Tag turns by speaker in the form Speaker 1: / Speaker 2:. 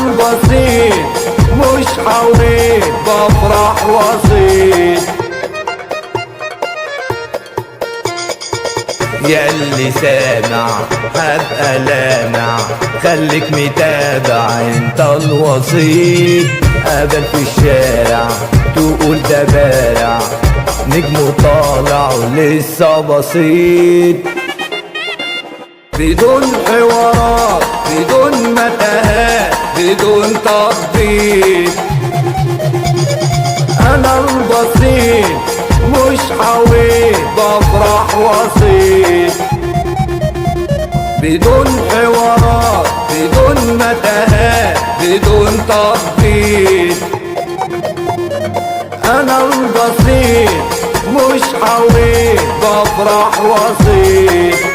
Speaker 1: البسيط مش حويت بفرح وسيط. ياللي سامع هبقى لامع، خليك متابع انت الوسيط. قابل في الشارع تقول ده بارع، نجمه طالع ولسه بسيط. بدون حوارات بدون متاهات بدون تخبيط، انا البسيط مش حويت بفرح وسيط. بدون حوارات بدون متاهات بدون تخبيط، انا البسيط مش حويت بفرح وسيط.